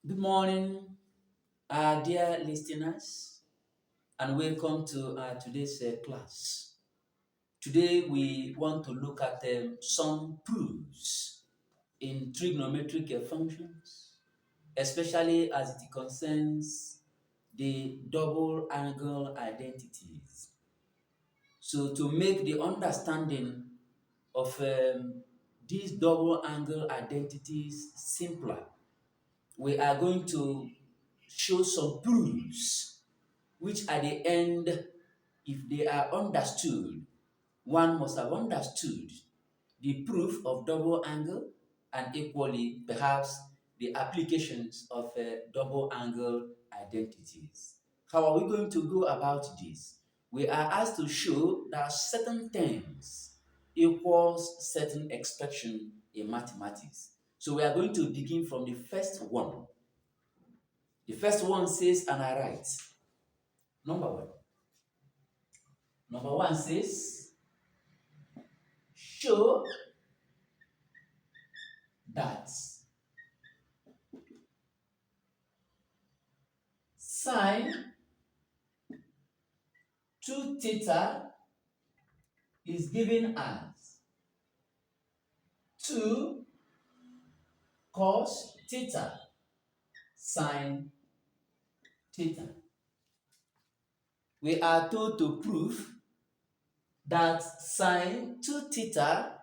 Good morning, dear listeners, and welcome to today's class. Today, we want to look at some proofs in trigonometric functions, especially as it concerns the double angle identities. So, to make the understanding of these double angle identities simpler, we are going to show some proofs which at the end, if they are understood, one must have understood the proof of double angle and equally perhaps the applications of double angle identities. How are we going to go about this? We are asked to show that certain terms equals certain expression in mathematics. So we are going to begin from the first one. The first one says, and I write, number one. Number one says, show that sine 2 theta is given as 2 cos theta sine theta. We are told to prove that sine 2 theta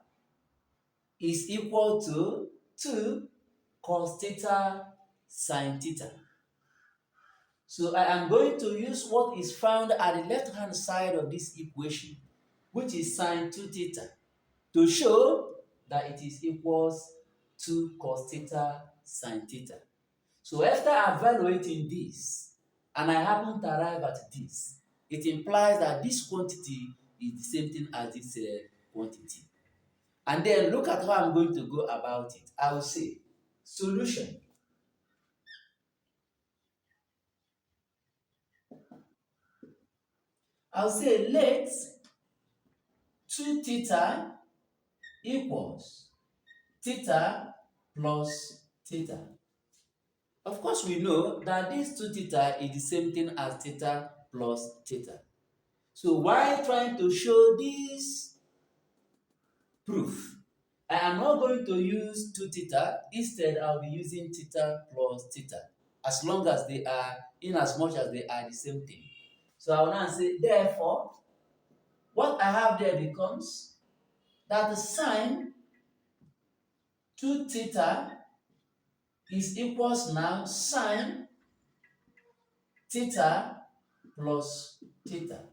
is equal to 2 cos theta sine theta. So I am going to use what is found at the left-hand side of this equation, which is sine 2 theta, to show that it is equals 2 cos theta sine theta. So after evaluating this, and I happen to arrive at this, it implies that this quantity is the same thing as this quantity. And then look at how I'm going to go about it. I will say, solution. I'll say let 2 theta equals theta plus theta. Of course, we know that this 2 theta is the same thing as theta plus theta. So while trying to show this proof, I am not going to use 2 theta. Instead, I'll be using theta plus theta, as long as they are, in as much as they are the same thing. So I will now say, therefore, what I have there becomes that the sine 2 theta is equals now sine theta plus theta.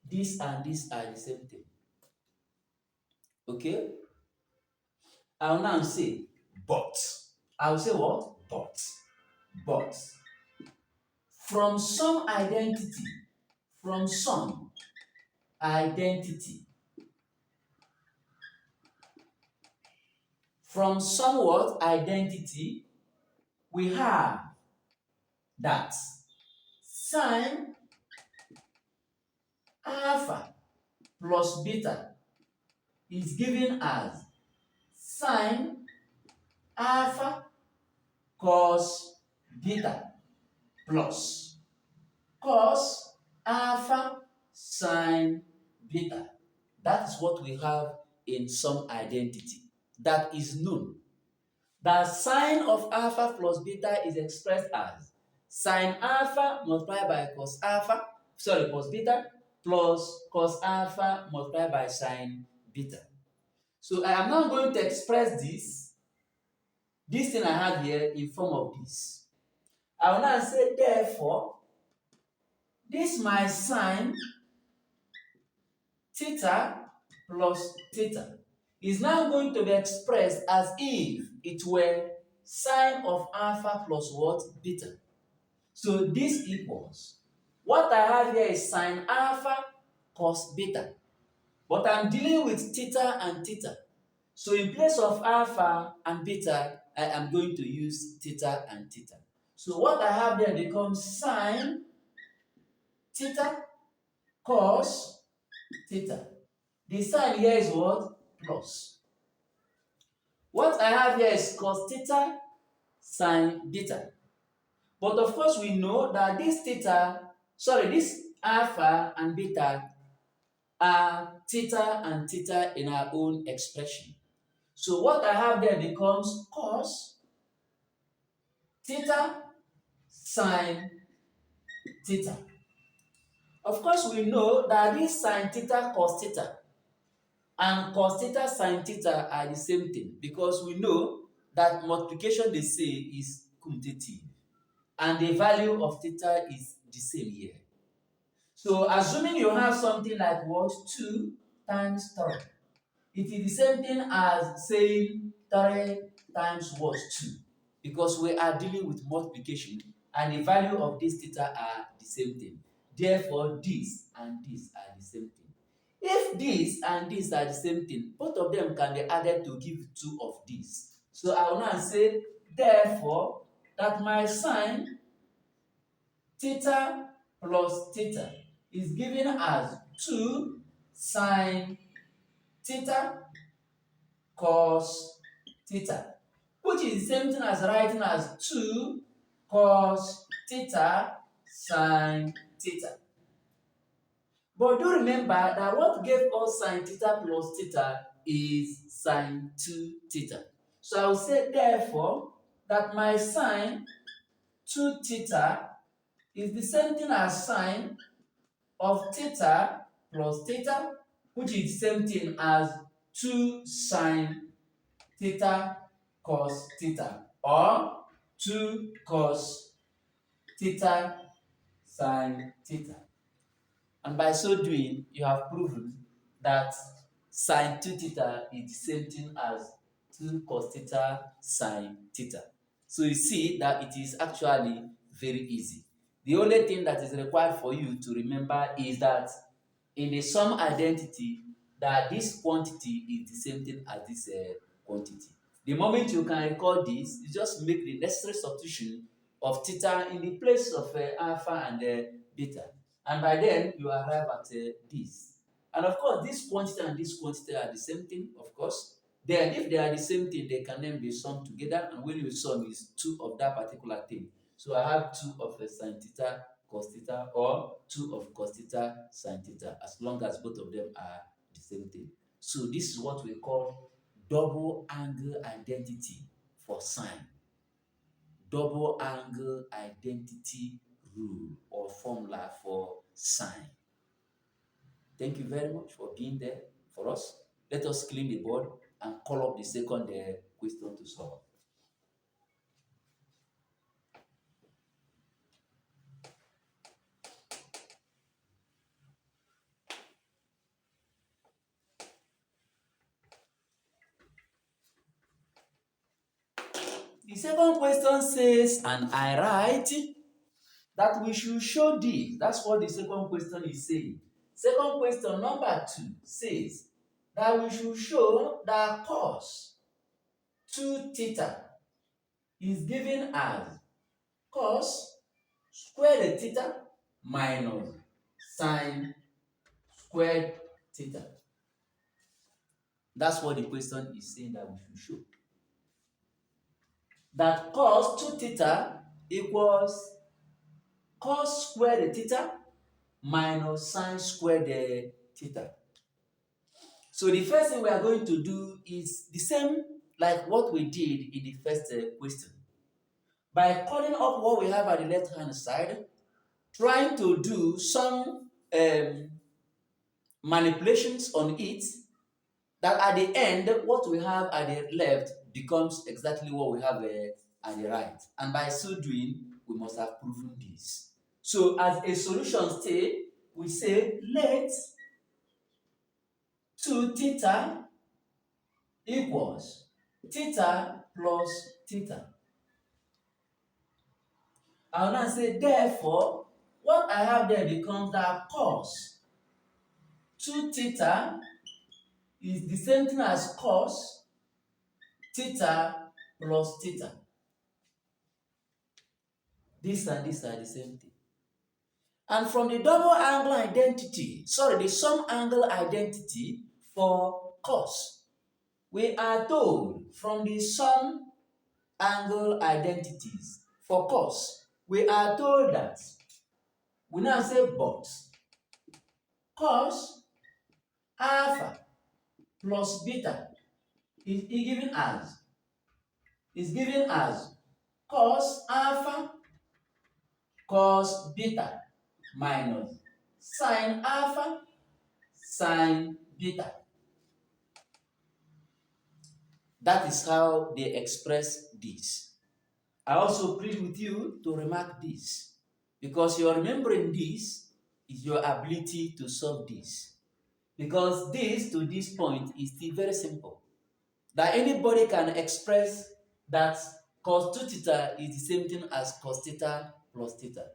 This and this are the same thing. Okay? I'll now say, but. I'll say what? But. But. From some identity, from some identity, from somewhat identity, we have that sine alpha plus beta is given as sine alpha cos beta plus cos alpha sine beta. That is what we have in some identity that is known. The sine of alpha plus beta is expressed as sine alpha multiplied by cos beta plus cos alpha multiplied by sine beta. So I am now going to express this thing I have here in form of this. I will now say, therefore, this my sine theta plus theta is now going to be expressed as if it were sine of alpha plus what? Beta. So this equals, what I have here is sine alpha cos beta, but I'm dealing with theta and theta. So in place of alpha and beta, I am going to use theta and theta. So what I have there becomes sine theta cos theta. The sign here is what? Plus. What I have here is cos theta sine beta. But of course, we know that this alpha and beta are theta and theta in our own expression. So what I have there becomes cos theta sine theta. Of course, we know that this sine theta cos theta and cos theta sine theta are the same thing because we know that multiplication they say is commutative and the value of theta is the same here. So assuming you have something like what? 2 times 3. It is the same thing as saying 3 times what? 2. Because we are dealing with multiplication and the value of this theta are the same thing. Therefore, this and this are the same thing. If this and this are the same thing, both of them can be added to give 2 of this. So I will now say, therefore, that my sine theta plus theta is given as 2 sine theta cos theta, which is the same thing as writing as 2 cos theta sine theta. But do remember that what gave us sine theta plus theta is sine 2 theta. So I will say therefore that my sine 2 theta is the same thing as sine of theta plus theta, which is the same thing as 2 sine theta cos theta or 2 cos theta sine theta. And by so doing, you have proven that sine 2 theta is the same thing as 2 cos theta sine theta. So you see that it is actually very easy. The only thing that is required for you to remember is that in the sum identity, that this quantity is the same thing as this quantity. The moment you can recall this, you just make the necessary substitution of theta in the place of alpha and beta. And by then, you arrive at this. And of course, this quantity and this quantity are the same thing, of course. Then, if they are the same thing, they can then be summed together. And when you sum is 2 of that particular thing. So I have 2 of sine theta cos theta or 2 of cos theta sine theta, as long as both of them are the same thing. So this is what we call double angle identity for sine. Double angle identity rule or formula for sine. Thank you very much for being there for us. Let us clean the board and call up the second question to solve. The second question says, and I write that we should show this. That's what the second question is saying. Second question, number 2, says that we should show that cos 2 theta is given as cos squared theta minus sine squared theta. That's what the question is saying that we should show. That cos 2 theta equals cos squared theta minus sine squared theta. So the first thing we are going to do is the same like what we did in the first question. By calling up what we have at the left-hand side, trying to do some manipulations on it, that at the end, what we have at the left becomes exactly what we have at the right. And by so doing, we must have proven this. So as a solution state, we say let 2 theta equals theta plus theta. I'll now say therefore, what I have there becomes that cos 2 theta is the same thing as cos theta plus theta. This and this are the same thing. And from the double angle identity, the sum angle identity for cos, we are told from the sum angle identities for cos we are told that we now say but cos alpha plus beta is given as cos alpha cos beta minus sin alpha sin beta. That is how they express this. I also plead with you to remark this, because your remembering this is your ability to solve this. Because this to this point is still very simple. That anybody can express that cos 2 theta is the same thing as cos theta plus theta.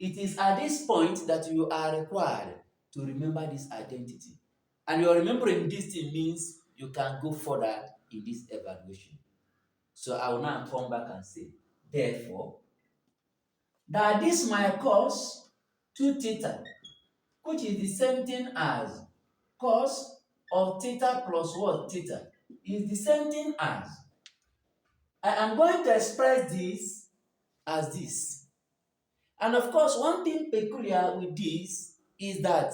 It is at this point that you are required to remember this identity. And your remembering this thing means you can go further in this evaluation. So I will now come back and say, therefore, that this my cos 2 theta, which is the same thing as cos of theta plus what theta, is the same thing as, I am going to express this as this. And of course, one thing peculiar with this is that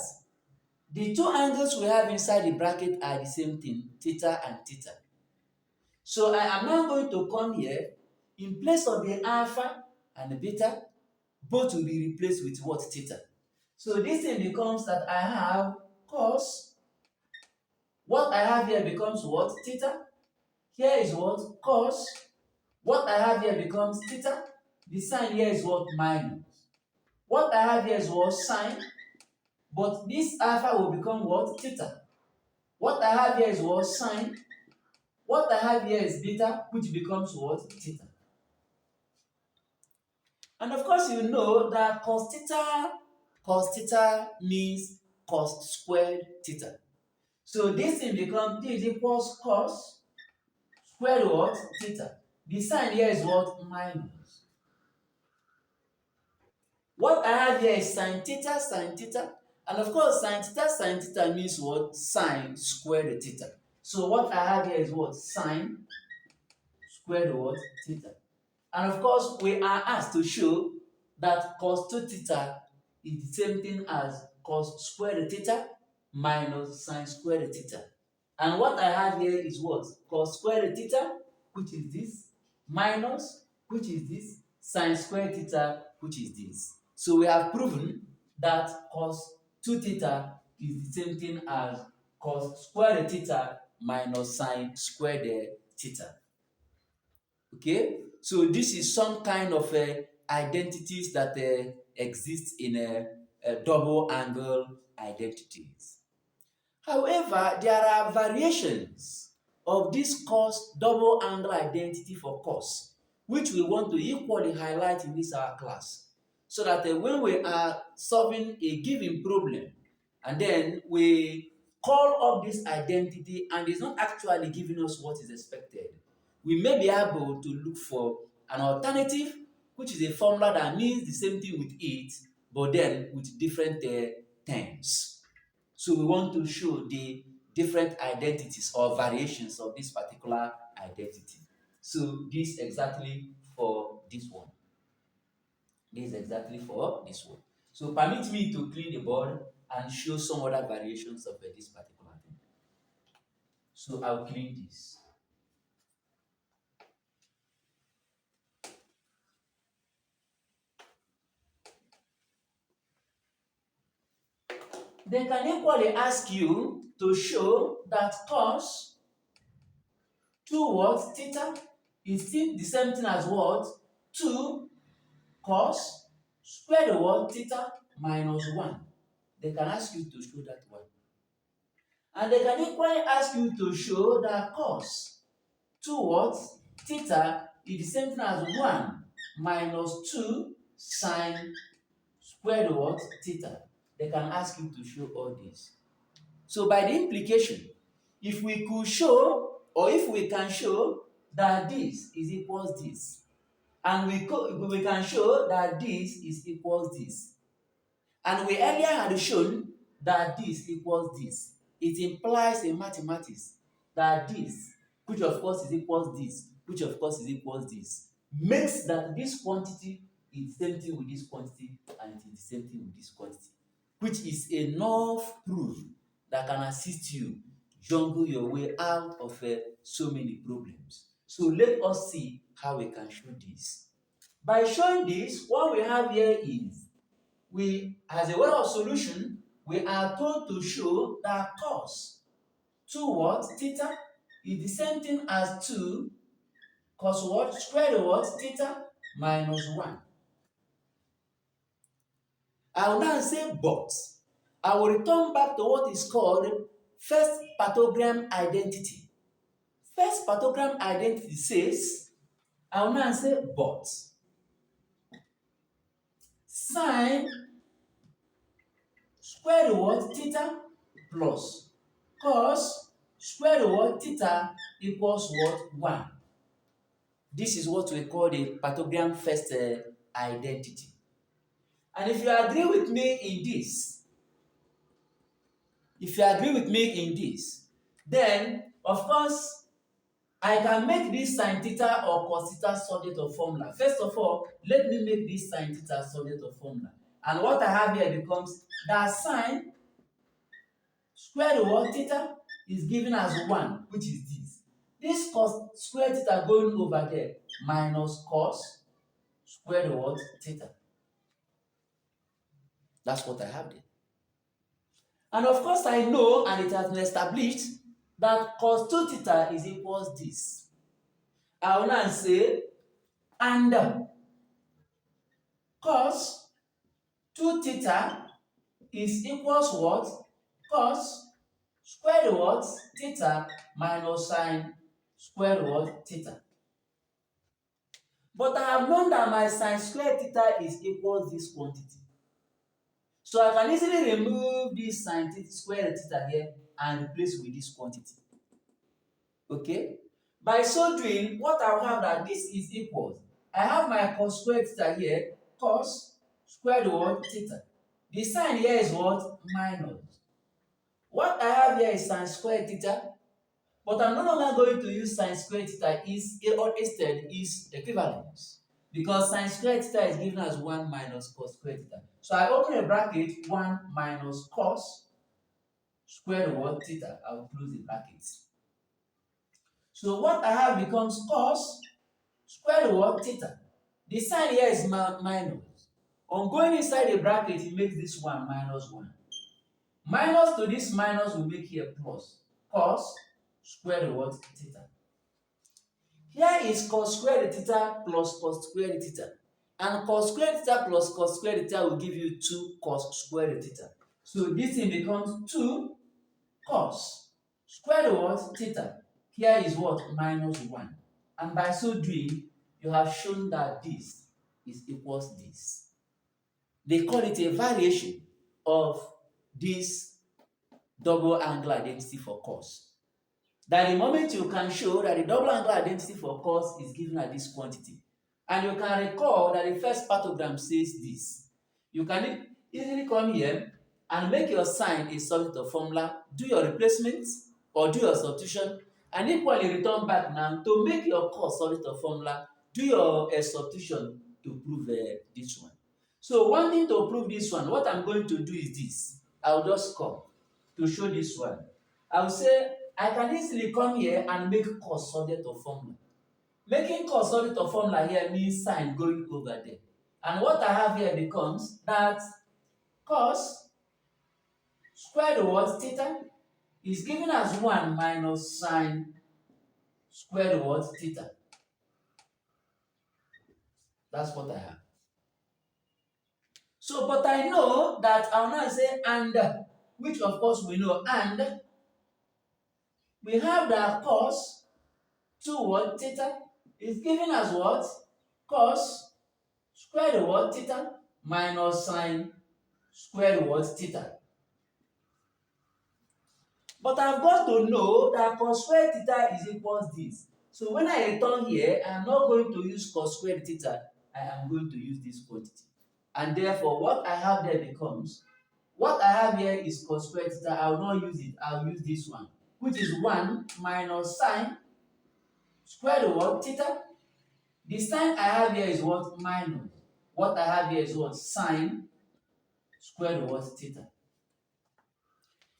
the two angles we have inside the bracket are the same thing, theta and theta. So I am now going to come here, in place of the alpha and the beta, both will be replaced with what? Theta. So this thing becomes that I have cos, what I have here becomes what? Theta. Here is what? Cos. What I have here becomes theta. The sign here is what? Minus. What I have here is what? Sine. But this alpha will become what? Theta. What I have here is what? Sine. What I have here is beta, which becomes what? Theta. And of course, you know that cos theta means cos squared theta. So this thing becomes this equals cos squared what? Theta. The sign here is what? Minus. What I have here is sin theta, sin theta. And of course, sin theta means what? Sine squared theta. So what I have here is what? Sine squared what? Theta. And of course, we are asked to show that cos 2 theta is the same thing as cos squared theta minus sin squared theta. And what I have here is what? Cos squared theta, which is this, minus, which is this, sin squared theta, which is this. So we have proven that cos 2 theta is the same thing as cos squared theta minus sin squared theta. Okay? So this is some kind of identities that exist in double angle identities. However, there are variations of this cos double angle identity for cos, which we want to equally highlight in this our class, so that when we are solving a given problem and then we call up this identity and it's not actually giving us what is expected, we may be able to look for an alternative, which is a formula that means the same thing with it, but then with different terms. So we want to show the different identities or variations of this particular identity. So this exactly for this one. This is exactly for this one. So permit me to clean the board and show some other variations of this particular thing. So I'll clean this. They can equally ask you to show that cos 2 what? Theta is still the same thing as what? 2 cos square what? Theta minus 1. They can ask you to show that one. And they can equally ask you to show that cos 2 what? Theta is the same thing as 1 minus 2 sine squared what? Theta. They can ask you to show all this. So by the implication, if we could show, or if we can show that this is equals this, and we can show that this is equals this, and we earlier had shown that this equals this, it implies in mathematics that this, which of course is equals this, which of course is equals this, makes that this quantity it's the same thing with this quantity, and it is the same thing with this quantity, which is enough proof that can assist you jungle your way out of so many problems. So let us see how we can show this. By showing this, what we have here is, as a way of solution, we are told to show that cos 2 what? Theta is the same thing as 2 cos what? Square root what? Theta minus 1. I will now say but. I will return back to what is called first partogram identity. First partogram identity says, I will now say but. Sine square root what? Theta plus cos square root what? Theta equals what? 1. This is what we call the partogram first identity. And if you agree with me in this, then of course I can make this sin theta or cos theta subject of formula. First of all, let me make this sin theta subject of formula. And what I have here becomes that sine square root of theta is given as 1, which is this. This cos square theta going over there minus cos square root of theta. That's what I have there. And of course, I know, and it has been established, that cos 2 theta is equals this. I will now say, and cos 2 theta is equals what? Cos square root theta minus sine square root theta. But I have known that my sine square theta is equals this quantity. So I can easily remove this sine square theta here and replace with this quantity. Okay? By so doing, what I will have that this is equals. I have my cos square theta here, cos square root theta. The sign here is what? Minus. What I have here is sine square theta, but I'm no longer going to use sine square theta or instead is equivalence. Because sine square theta is given as 1 minus cos square theta. So I open a bracket, 1 minus cos square root theta. I will close the brackets. So what I have becomes cos square root theta. The sign here is minus. On going inside the bracket, it makes this 1 minus 1. Minus to this minus will make here plus. Cos square root theta. Here is cos square theta plus cos square theta. And cos square theta plus cos square theta will give you 2 cos square theta. So this thing becomes 2 cos square root theta. Here is what? Minus 1. And by so doing, you have shown that this is equals this. They call it a variation of this double angle identity for cos. That the moment you can show that the double angle identity for cos is given at this quantity, and you can recall that the first partogram says this, you can easily come here and make your sign a subject of formula, do your replacements or do your substitution, and equally return back now to make your cos subject of formula, do your substitution to prove this one. So wanting to prove this one, what I'm going to do is this. I'll just come to show this one. I'll say I can easily come here and make cos subject of formula. Making cos subject of formula here means sine going over there. And what I have here becomes that cos square root theta is given as 1 minus sine square root theta. That's what I have. So, but I know that I'll now say and, which of course we know, and we have that cos 2 what? Theta is given as what? Cos square root theta minus sine square root theta. But I've got to know that cos square theta is equals this. So when I return here, I am not going to use cos square theta, I am going to use this quantity. And therefore, what I have there becomes, what I have here is cos square theta, I will not use it, I will use this one, which is 1 minus sine square root theta. The sign I have here is what? Minus. What I have here is what? Sine square root what? Theta.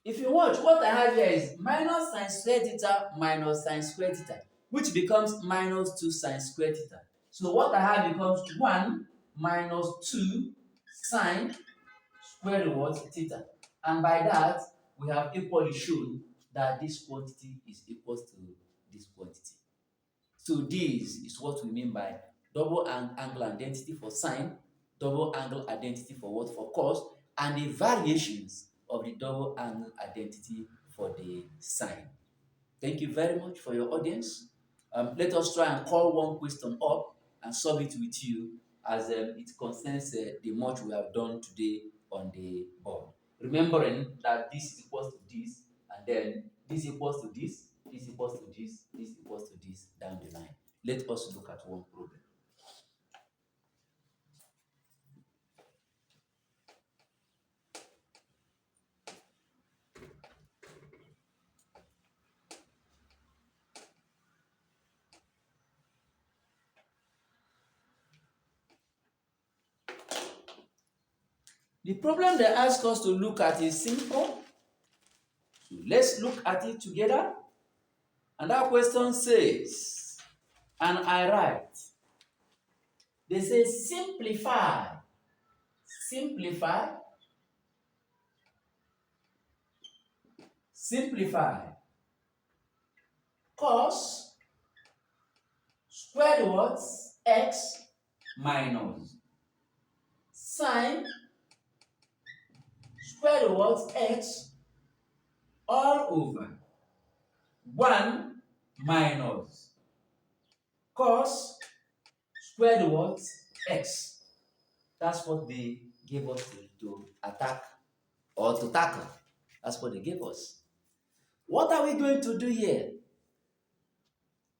If you watch, what I have here is minus sine square theta minus sine square theta, which becomes minus 2 sine square theta. So what I have becomes 1 minus 2 sine square root what? Theta. And by that, we have equally shown that this quantity is equal to this quantity. So this is what we mean by double angle identity for sine, double angle identity for what? For cos, and the variations of the double angle identity for the sine. Thank you very much for your audience. Let us try and call one question up and solve it with you as it concerns the much we have done today on the board. Remembering that this is equals to this, and then this equals to this, this equals to this, this equals to this down the line. Let us look at one problem. The problem they ask us to look at is simple. So let's look at it together. And that question says, and I write, they say simplify, simplify, simplify cos square root x minus sine square root x all over 1 minus cos square root x. That's what they gave us to attack or to tackle. That's what they gave us. What are we going to do here?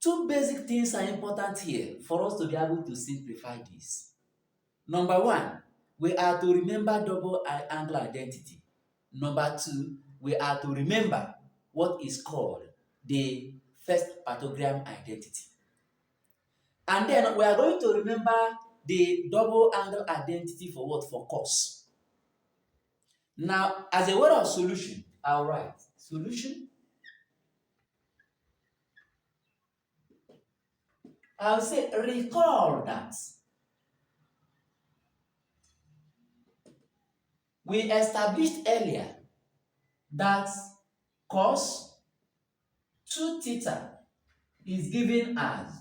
Two basic things are important here for us to be able to simplify this. Number one, we are to remember double angle identity. Number two, we are to remember what is called the first partogram identity. And then we are going to remember the double angle identity for what? For cos. Now, as a way of solution, I'll write solution. I'll say recall that we established earlier that cos 2 theta is given as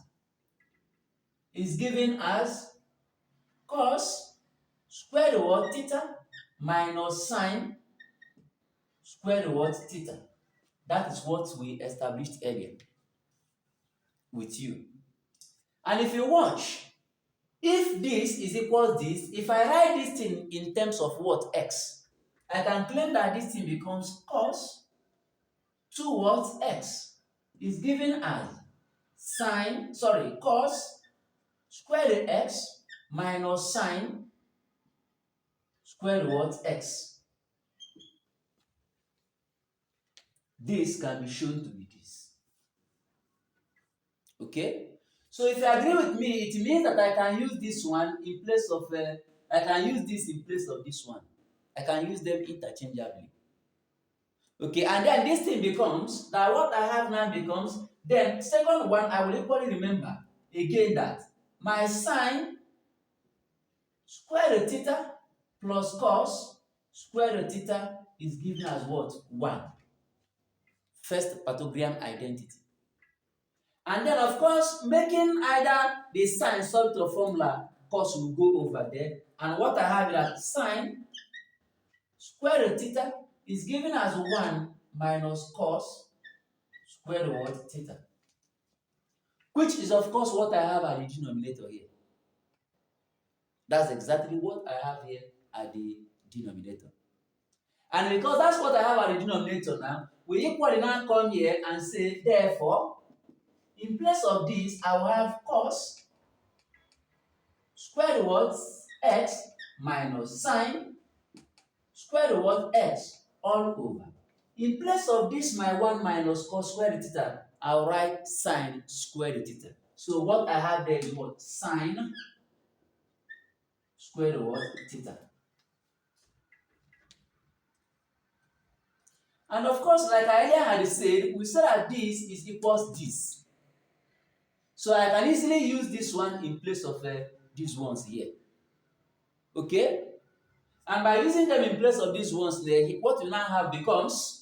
cos square root theta minus sine square root theta. That is what we established earlier with you. And if you watch, if this is equal to this, if I write this thing in terms of what? X, I can claim that this thing becomes cos 2 what? X is given as cos square root x minus sine square root x. This can be shown to be this. Okay? So if you agree with me, it means that I can use this one in place of, I can use this in place of this one. I can use them interchangeably. Okay, and then this thing becomes, that what I have now becomes, then second one, I will equally remember again that my sine square root theta plus cos square root theta is given as what? 1. First partogram identity. And then, of course, making either the sine subject to a formula, cos will go over there. And what I have is that sine square root theta is given as 1 minus cos square root theta, which is, of course, what I have at the denominator here. That's exactly what I have here at the denominator. And because that's what I have at the denominator now, we equally now come here and say, therefore, in place of this, I will have cos square root x minus sine square root x all over. In place of this, my 1 minus cos square root theta, I'll write sine square root theta. So what I have there is what? Sine square the what? Theta. And of course, like I earlier had said, we said that this is equals this. So I can easily use this one in place of these ones here. Okay? And by using them in place of these ones there, what we now have becomes